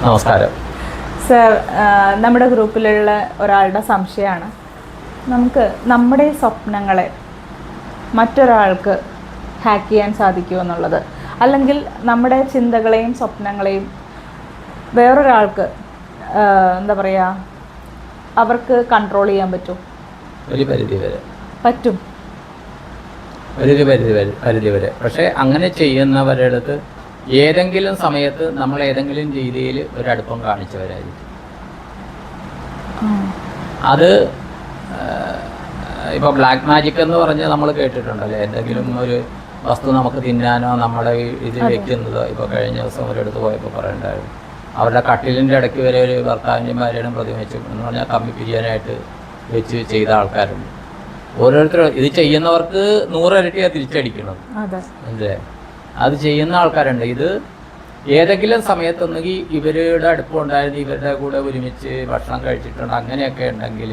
നമസ്കാരം സർ. നമ്മുടെ ഗ്രൂപ്പിലുള്ള ഒരാളുടെ സംശയമാണ്, നമുക്ക് നമ്മുടെ സ്വപ്നങ്ങളെ മറ്റൊരാൾക്ക് ഹാക്ക് ചെയ്യാൻ സാധിക്കുമോ എന്നുള്ളത്. അല്ലെങ്കിൽ നമ്മുടെ ചിന്തകളെയും സ്വപ്നങ്ങളെയും വേറൊരാൾക്ക് എന്താ പറയുക, അവർക്ക് കൺട്രോൾ ചെയ്യാൻ പറ്റും? ഒരു പരിധി വരെ പറ്റും, ഒരു പരിധി വരെ. പക്ഷേ അങ്ങനെ ചെയ്യുന്നവരുടെ അടുത്ത് ഏതെങ്കിലും സമയത്ത് നമ്മൾ ഏതെങ്കിലും രീതിയിൽ ഒരടുപ്പം കാണിച്ചവരായിരിക്കും. അത് ഇപ്പോൾ ബ്ലാക്ക് മാജിക് എന്ന് പറഞ്ഞ് നമ്മൾ കേട്ടിട്ടുണ്ടല്ലോ. എന്തെങ്കിലും ഒരു വസ്തു നമുക്ക് തിന്നാനോ നമ്മുടെ ഇത് വെക്കുന്നതോ. ഇപ്പോൾ കഴിഞ്ഞ ദിവസം ഒരിടത്ത് പോയപ്പോൾ പറയണ്ടായിരുന്നു, അവരുടെ കട്ടിലിൻ്റെ ഇടയ്ക്ക് വരെ ഒരു ഭർത്താവിൻ്റെയും ഭാര്യയുടെയും പ്രതിമ വെച്ചു എന്ന് പറഞ്ഞാൽ കമ്പി പിരിയാനായിട്ട് വെച്ച് ചെയ്ത ആൾക്കാരുണ്ട്. ഓരോരുത്തരും ഇത് ചെയ്യുന്നവർക്ക് 100 ഇരട്ടിയാണ് തിരിച്ചടിക്കുന്നത്. അല്ലേ? അത് ചെയ്യുന്ന ആൾക്കാരുണ്ട്. ഇത് ഏതെങ്കിലും സമയത്തൊന്നെങ്കിൽ ഇവരുടെ അടുപ്പമുണ്ടായിരുന്നു, ഇവരുടെ കൂടെ ഒരുമിച്ച് ഭക്ഷണം കഴിച്ചിട്ടുണ്ട്, അങ്ങനെയൊക്കെ ഉണ്ടെങ്കിൽ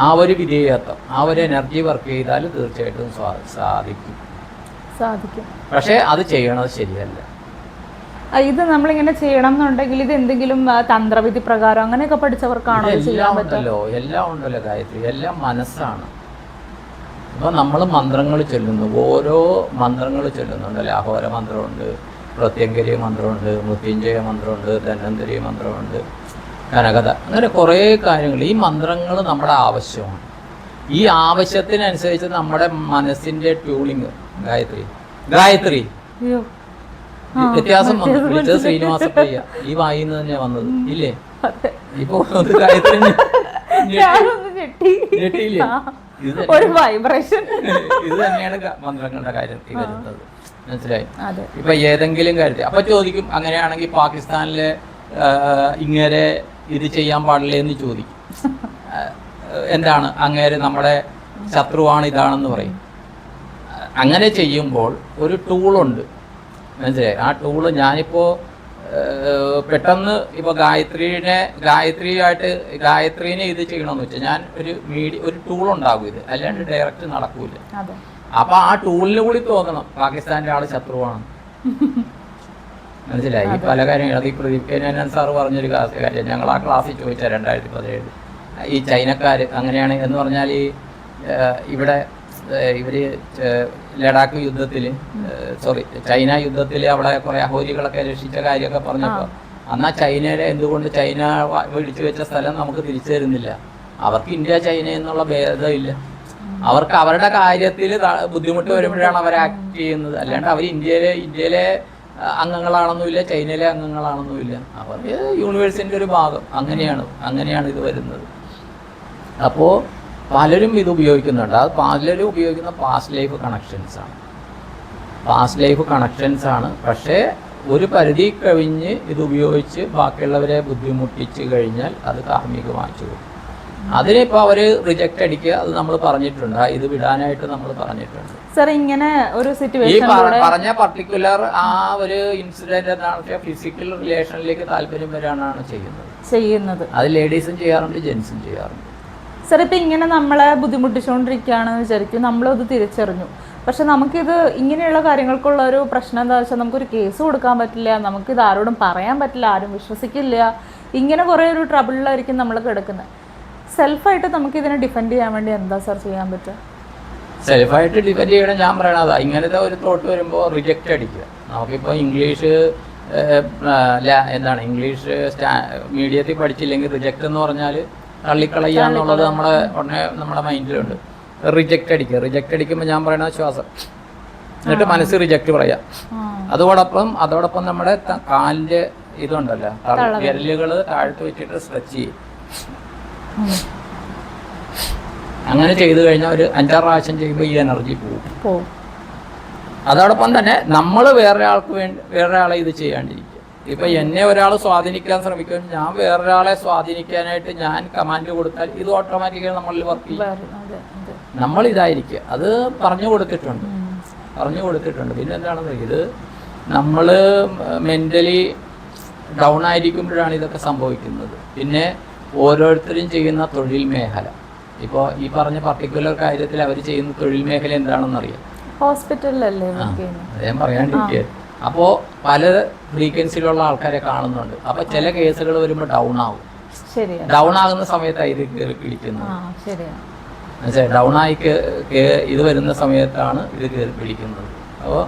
ആ ഒരു വിധേയത്വം, ആ ഒരു എനർജി വർക്ക് ചെയ്താൽ തീർച്ചയായിട്ടും സാധിക്കും. പക്ഷേ അത് ചെയ്യണത് ശരിയല്ല. ഇത് നമ്മളിങ്ങനെ ചെയ്യണം എന്നുണ്ടെങ്കിൽ ഇത് എന്തെങ്കിലും തന്ത്രവിധി പ്രകാരം അങ്ങനെയൊക്കെ പഠിച്ചവർക്കാണോ ചെയ്യാൻ പറ്റുമല്ലോ? എല്ലാം ഉണ്ടല്ലോ ഗായത്രി, എല്ലാം മനസ്സാണ്. അപ്പോൾ നമ്മൾ മന്ത്രങ്ങൾ ചൊല്ലുന്നു, ഓരോ മന്ത്രങ്ങൾ ചൊല്ലുന്നുണ്ടല്ലോ. അഹോര മന്ത്രമുണ്ട്, പ്രത്യങ്കരി മന്ത്രമുണ്ട്, മൃത്യുഞ്ജയ മന്ത്രമുണ്ട്, ധന്വന്തരി മന്ത്രമുണ്ട്, കനകത, അങ്ങനെ കുറേ കാര്യങ്ങൾ. ഈ മന്ത്രങ്ങൾ നമ്മുടെ ആവശ്യമാണ്. ഈ ആവശ്യത്തിനനുസരിച്ച് നമ്മുടെ മനസ്സിൻ്റെ ട്യൂണിങ്. ഗായത്രി വ്യത്യാസം വന്നു. വിളിച്ചത് ശ്രീനിവാസപ്രിയ, ഈ വായിന്ന് തന്നെ വന്നത് ഇല്ലേ? ഇപ്പൊ ഗായത്രി ഞെട്ടിയില്ലേ? ഇത് തന്നെയാണ് മന്ത്രങ്ങളുടെ കാര്യത്തിൽ വരുന്നത്. മനസ്സിലായി? ഇപ്പൊ ഏതെങ്കിലും കാര്യത്തിൽ അപ്പൊ ചോദിക്കും, അങ്ങനെയാണെങ്കിൽ പാകിസ്ഥാനിലെ ഇങ്ങനെ ഇത് ചെയ്യാൻ പാടില്ല എന്ന് ചോദിക്കും. എന്താണ് അങ്ങേര് നമ്മുടെ ശത്രുവാണ് ഇതാണെന്ന് പറയും. അങ്ങനെ ചെയ്യുമ്പോൾ ഒരു ടൂളുണ്ട്, മനസ്സിലായി? ആ ടൂള് ഞാനിപ്പോൾ പെട്ടെന്ന് ഇപ്പോൾ ഗായത്രീനെ ഇത് ചെയ്യണമെന്ന് വെച്ചാൽ ഞാൻ ഒരു ടൂൾ ഉണ്ടാകും. ഇത് അല്ലാണ്ട് ഡയറക്റ്റ് നടക്കൂല. അപ്പൊ ആ ടൂളിന് കൂടി തോന്നണം പാകിസ്ഥാന്റെ ആള് ശത്രുവാണ്. മനസ്സിലായി? ഈ പല കാര്യങ്ങളും ഈ പ്രദീപ് കെ നാരായണൻ സാറ് പറഞ്ഞൊരു കാര്യം ഞങ്ങൾ ആ ക്ലാസ്സിൽ ചോദിച്ചാൽ 2017 ഈ ചൈനക്കാര് അങ്ങനെയാണ് എന്ന് പറഞ്ഞാൽ ഈ ഇവിടെ ഇവര് ലഡാക്ക് യുദ്ധത്തിൽ ചൈന യുദ്ധത്തിൽ അവിടെ കുറെ അഹോരികളൊക്കെ രക്ഷിച്ച കാര്യമൊക്കെ പറഞ്ഞപ്പോൾ അന്നാ ചൈനയുടെ എന്തുകൊണ്ട് ചൈന പിടിച്ചു വെച്ച സ്ഥലം നമുക്ക് തിരിച്ചു തരുന്നില്ല? അവർക്ക് ഇന്ത്യ ചൈന എന്നുള്ള ഭേദമില്ല. അവർക്ക് അവരുടെ കാര്യത്തിൽ ബുദ്ധിമുട്ട് വരുമ്പോഴാണ് അവർ ആക്ട് ചെയ്യുന്നത്. അല്ലാണ്ട് അവർ ഇന്ത്യയിലെ അംഗങ്ങളാണെന്നുമില്ല, ചൈനയിലെ അംഗങ്ങളാണെന്നുമില്ല. അവർ യൂണിവേഴ്സിൻ്റെ ഒരു ഭാഗം. അങ്ങനെയാണ് ഇത് വരുന്നത്. അപ്പോൾ പലരും ഇത് ഉപയോഗിക്കുന്നുണ്ട്. അത് പലരും ഉപയോഗിക്കുന്ന പാസ്റ്റ് ലൈഫ് കണക്ഷൻസ് ആണ്. പക്ഷേ ഒരു പരിധി കവിഞ്ഞ് ഇത് ഉപയോഗിച്ച് ബാക്കിയുള്ളവരെ ബുദ്ധിമുട്ടിച്ച് കഴിഞ്ഞാൽ അത് കാർമ്മികമാച്ചു പോകും. അതിനിപ്പോൾ അവർ റിജക്റ്റ് അടിക്കുക, അത് നമ്മൾ പറഞ്ഞിട്ടുണ്ട്. ഇത് വിടാനായിട്ട് നമ്മൾ പറഞ്ഞിട്ടുണ്ട്. സർ, ഇങ്ങനെ ഒരു ഈ പറഞ്ഞ പർട്ടിക്കുലർ ആ ഒരു ഇൻസിഡന്റ് എന്താണെന്ന് ഫിസിക്കൽ റിലേഷനിലേക്ക് താല്പര്യം വരാനാണ് ചെയ്യുന്നത്. അത് ലേഡീസും ചെയ്യാറുണ്ട്, ജെൻസും ചെയ്യാറുണ്ട്. സർ, ഇപ്പം ഇങ്ങനെ നമ്മളെ ബുദ്ധിമുട്ടിച്ചുകൊണ്ടിരിക്കുകയാണെന്ന് വിചാരിക്കും, നമ്മളത് തിരിച്ചറിഞ്ഞു. പക്ഷെ നമുക്കിത് ഇങ്ങനെയുള്ള കാര്യങ്ങൾക്കുള്ള ഒരു പ്രശ്നം എന്താ വെച്ചാൽ നമുക്കൊരു കേസ് കൊടുക്കാൻ പറ്റില്ല, നമുക്കിത് ആരോടും പറയാൻ പറ്റില്ല, ആരും വിശ്വസിക്കില്ല. ഇങ്ങനെ കുറേ ഒരു ട്രബിളിലായിരിക്കും നമ്മൾ കിടക്കുന്നത്. സെൽഫായിട്ട് നമുക്ക് ഇതിനെ ഡിഫെൻഡ് ചെയ്യാൻ വേണ്ടി എന്താ സർ ചെയ്യാൻ പറ്റുക? സെൽഫായിട്ട് ഡിഫെൻഡ് ചെയ്യണം ഞാൻ പറയണതാ. ഇങ്ങനത്തെ ഒരു തോട്ട് വരുമ്പോൾ റിജക്റ്റ് അടിക്കുക. നമുക്കിപ്പോൾ ഇംഗ്ലീഷ് ഇംഗ്ലീഷ് മീഡിയത്തിൽ പഠിച്ചില്ലെങ്കിൽ റിജക്റ്റ് എന്ന് പറഞ്ഞാൽ തള്ളിക്കളയുക എന്നുള്ളത് നമ്മുടെ മൈൻഡിലുണ്ട്. റിജക്റ്റ് അടിക്കുമ്പോൾ ഞാൻ പറയണ ശ്വാസം, എന്നിട്ട് മനസ്സ് റിജക്റ്റ് പറയാം. അതോടൊപ്പം നമ്മുടെ കാലിൻ്റെ ഇതുണ്ടല്ലോ, വിരലുകൾ താഴ്ത്ത് വെച്ചിട്ട് സ്ട്രെച്ച് ചെയ്യും. അങ്ങനെ ചെയ്തു കഴിഞ്ഞാൽ ഒരു 5-6 പ്രാവശ്യം ചെയ്യുമ്പോൾ ഈ എനർജി പോകും. അതോടൊപ്പം തന്നെ നമ്മൾ വേറെ ആളെ ഇത് ചെയ്യാണ്ടിരിക്കുക. ഇപ്പൊ എന്നെ ഒരാൾ സ്വാധീനിക്കാൻ ശ്രമിക്കും, ഞാൻ വേറൊരാളെ സ്വാധീനിക്കാനായിട്ട് ഞാൻ കമാൻഡ് കൊടുത്താൽ ഇത് ഓട്ടോമാറ്റിക്കായി നമ്മളിൽ വർക്ക് ചെയ്യും. നമ്മൾ ഇതായിരിക്കുക. അത് പറഞ്ഞു കൊടുത്തിട്ടുണ്ട്. പിന്നെ എന്താണെന്ന് ഇത് നമ്മൾ മെന്റലി ഡൗൺ ആയിരിക്കുമ്പോഴാണ് ഇതൊക്കെ സംഭവിക്കുന്നത്. പിന്നെ ഓരോരുത്തരും ചെയ്യുന്ന തൊഴിൽ മേഖല, ഇപ്പോൾ ഈ പറഞ്ഞ പർട്ടിക്കുലർ കാര്യത്തിൽ അവർ ചെയ്യുന്ന തൊഴിൽ മേഖല എന്താണെന്നറിയാം? ഹോസ്പിറ്റലിലല്ലേ? അദ്ദേഹം പറയാണ്ടിരിക്കുക അപ്പോൾ പല ഫ്രീക്വൻസിയിലുള്ള ആൾക്കാരെ കാണുന്നുണ്ട്. അപ്പോൾ ചില കേസുകൾ വരുമ്പോൾ ഡൗൺ ആകും. ശരിയാണ്. ഡൗൺ ആകുന്ന സമയത്താണ് ഇത് കയറി പിടിക്കുന്നത്. ശരിയാണ്. മനസ്സിലായി? ഡൗൺ ആയി ഇത് വരുന്ന സമയത്താണ് ഇത് കയറി പിടിക്കുന്നത്. അപ്പോൾ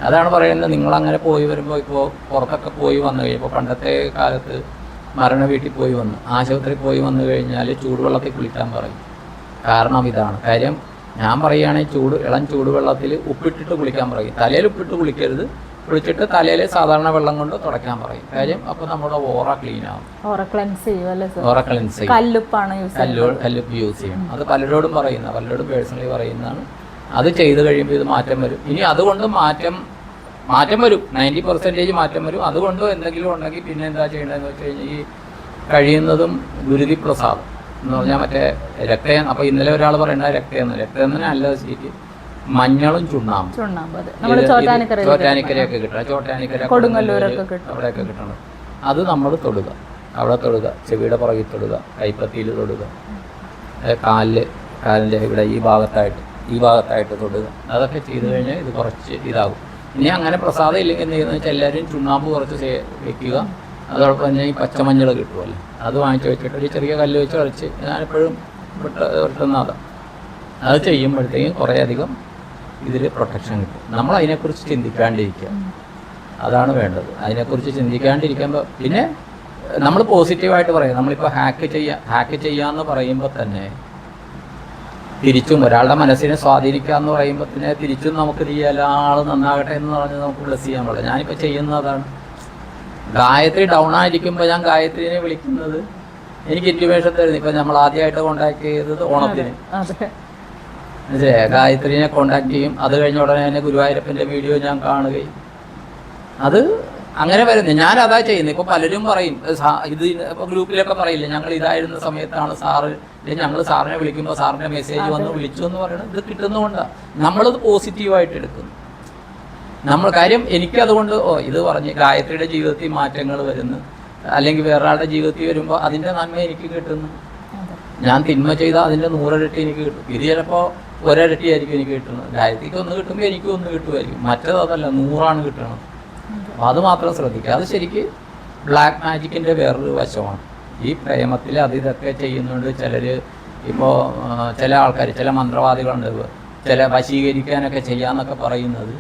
അതാണ് പറയുന്നത്, നിങ്ങളങ്ങനെ പോയി വരുമ്പോൾ ഇപ്പോൾ പുറത്തൊക്കെ പോയി വന്നു കഴിയുമ്പോൾ പണ്ടത്തെ കാലത്ത് മരണ വീട്ടിൽ പോയി വന്നു, ആശുപത്രിയിൽ പോയി വന്നു കഴിഞ്ഞാൽ ചൂടുവെള്ളത്തിൽ കുളിക്കാൻ പറയും. കാരണം ഇതാണ് കാര്യം. ഞാൻ പറയുകയാണെങ്കിൽ ഇളം ചൂടുവെള്ളത്തിൽ ഉപ്പിട്ടിട്ട് കുളിക്കാൻ പറയും. തലയിൽ ഉപ്പിട്ട് കുളിക്കരുത്, കുളിച്ചിട്ട് തലയിൽ സാധാരണ വെള്ളം കൊണ്ട് തുടയ്ക്കാൻ പറയും. കാര്യം അപ്പോൾ നമ്മുടെ ഓറ ക്ലീൻ ആവും. ഓറ ക്ലെൻസ് ചെയ്യും. കല്ലുപ്പ് യൂസ് ചെയ്യണം. അത് പലരോടും പലരോടും പേഴ്സണലി പറയുന്നതാണ്. അത് ചെയ്ത് കഴിയുമ്പോൾ ഇത് മാറ്റം വരും. ഇനി അതുകൊണ്ട് മാറ്റം വരും, 90% മാറ്റം വരും. അതുകൊണ്ട് എന്തെങ്കിലും ഉണ്ടെങ്കിൽ പിന്നെ എന്താ ചെയ്യേണ്ടതെന്ന് വെച്ച് കഴിഞ്ഞാൽ ഈ കഴിയുന്നതും ഗുരുതി പ്രസാദം എന്ന് പറഞ്ഞാൽ മറ്റേ രക്തം. അപ്പോൾ ഇന്നലെ ഒരാൾ പറയണ്ട രക്തം അല്ല, ശരിക്ക് മഞ്ഞളും ചുണ്ണാമ്പ് ചോറ്റാനിക്കരയൊക്കെ കിട്ടണം. ചോറ്റാനിക്കര അവിടെയൊക്കെ കിട്ടണം. അത് നമ്മൾ തൊടുക, അവിടെ തൊടുക, ചെവിയുടെ പുറകിൽ തൊടുക, കൈപ്പത്തിയിൽ തൊടുക, കാലിൻ്റെ ഇവിടെ ഈ ഭാഗത്തായിട്ട് തൊടുക. അതൊക്കെ ചെയ്ത് കഴിഞ്ഞാൽ ഇത് കുറച്ച് ഇതാകും. ഇനി അങ്ങനെ പ്രസാദം ഇല്ലെങ്കിൽ എന്ത് ചെയ്യുന്നത് വെച്ചാൽ എല്ലാവരും ചുണ്ണാമ്പ് കുറച്ച് വെക്കുക. അതോടൊപ്പം തന്നെ ഈ പച്ചമഞ്ഞൾ കിട്ടുമല്ലോ, അത് വാങ്ങിച്ച് വെച്ചിട്ട് ഒരു ചെറിയ കല്ല് വെച്ച് കളിച്ച് ഞാനെപ്പോഴും വെട്ടുന്ന അത് ചെയ്യുമ്പോഴത്തേക്കും കുറേയധികം ഇതിൽ പ്രൊട്ടക്ഷൻ കിട്ടും. നമ്മൾ അതിനെക്കുറിച്ച് ചിന്തിക്കാണ്ടിരിക്കുക, അതാണ് വേണ്ടത്. അതിനെക്കുറിച്ച് ചിന്തിക്കാണ്ടിരിക്കുമ്പോൾ പിന്നെ നമ്മൾ പോസിറ്റീവായിട്ട് പറയാം. നമ്മളിപ്പോൾ ഹാക്ക് ചെയ്യാമെന്ന് പറയുമ്പോൾ തന്നെ തിരിച്ചും ഒരാളുടെ മനസ്സിനെ സ്വാധീനിക്കുക എന്ന് പറയുമ്പോൾ തന്നെ തിരിച്ചും നമുക്ക് ചെയ്യാൻ ആൾ നന്നാകട്ടെ എന്ന് പറഞ്ഞ് നമുക്ക് ബ്ലസ് ചെയ്യാൻ പാടില്ല. ഞാനിപ്പോൾ ചെയ്യുന്നത് അതാണ്. ഗായത്രി ഡൗൺ ആയിരിക്കുമ്പോൾ ഞാൻ ഗായത്രിനെ വിളിക്കുന്നത് എനിക്ക് ഇൻറ്റിമേഷൻ തരുന്നു. ഇപ്പം നമ്മൾ ആദ്യമായിട്ട് കോൺടാക്ട് ചെയ്തത് ഓണത്തിന് ഗായത്രിനെ കോൺടാക്ട് ചെയ്യും. അത് കഴിഞ്ഞ ഉടനെ തന്നെ ഗുരുവായൂരപ്പൻ്റെ വീഡിയോ ഞാൻ കാണുകയും അത് അങ്ങനെ വരുന്നത്. ഞാനതാ ചെയ്യുന്നത്. ഇപ്പോൾ പലരും പറയും ഇത് ഇപ്പോൾ ഗ്രൂപ്പിലൊക്കെ പറയില്ലേ, ഞങ്ങൾ ഇതായിരുന്ന സമയത്താണ് സാറ്, ഞങ്ങൾ സാറിനെ വിളിക്കുമ്പോൾ സാറിൻ്റെ മെസ്സേജ് വന്ന് വിളിച്ചു എന്ന് പറയുന്നത്. ഇത് കിട്ടുന്നതുകൊണ്ടാണ് നമ്മളത് പോസിറ്റീവായിട്ട് എടുക്കുന്നു. നമ്മൾ കാര്യം എനിക്കതുകൊണ്ട് ഇത് പറഞ്ഞ് ഗായത്രിയുടെ ജീവിതത്തിൽ മാറ്റങ്ങൾ വരുന്നു, അല്ലെങ്കിൽ വേറൊരാളുടെ ജീവിതത്തിൽ വരുമ്പോൾ അതിൻ്റെ നന്മ എനിക്ക് കിട്ടുന്നു. ഞാൻ തിന്മ ചെയ്താൽ അതിൻ്റെ 100 ഇരട്ടി എനിക്ക് കിട്ടും. ഇത് ചിലപ്പോൾ 1 ഇരട്ടിയായിരിക്കും എനിക്ക് കിട്ടുന്നത്. ഗായത്രിക്ക് 1 കിട്ടുമ്പോൾ എനിക്കും 1 കിട്ടുമായിരിക്കും. മറ്റേതല്ല, 100 കിട്ടണം. അപ്പോൾ അത് മാത്രം ശ്രദ്ധിക്കുക. അത് ശരിക്ക് ബ്ലാക്ക് മാജിക്കിൻ്റെ വേറൊരു വശമാണ്. ഈ പ്രേമത്തിൽ ഇതൊക്കെ ചെയ്യുന്നുണ്ട് ചിലർ. ഇപ്പോൾ ചില ആൾക്കാർ, ചില മന്ത്രവാദികളുണ്ട്, ചില വശീകരിക്കാനൊക്കെ ചെയ്യാമെന്നൊക്കെ പറയുന്നത്.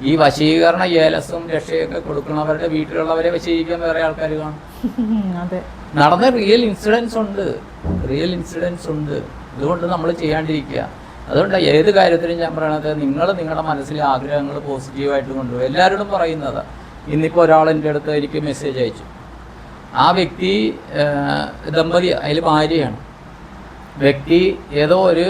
ഈ വശീകരണ ഏലസും രക്ഷയൊക്കെ കൊടുക്കുന്നവരുടെ വീട്ടിലുള്ളവരെ വശീകരിക്കാൻ വേറെ ആൾക്കാർ കാണും. നടന്ന റിയൽ ഇൻസിഡൻസ് ഉണ്ട്. അതുകൊണ്ട് നമ്മൾ ചെയ്യാണ്ടിരിക്കുക. അതുകൊണ്ട് ഏത് കാര്യത്തിലും ഞാൻ പറയണത്, നിങ്ങൾ നിങ്ങളുടെ മനസ്സിലെ ആഗ്രഹങ്ങൾ പോസിറ്റീവായിട്ട് കൊണ്ടുപോകും. എല്ലാവരോടും പറയുന്നതാണ്. ഇന്നിപ്പോൾ ഒരാൾ എൻ്റെ അടുത്ത് എനിക്ക് മെസ്സേജ് അയച്ചു. ആ വ്യക്തി ദമ്പതി, അതിൽ ഭാര്യയാണ്. വ്യക്തി ഏതോ ഒരു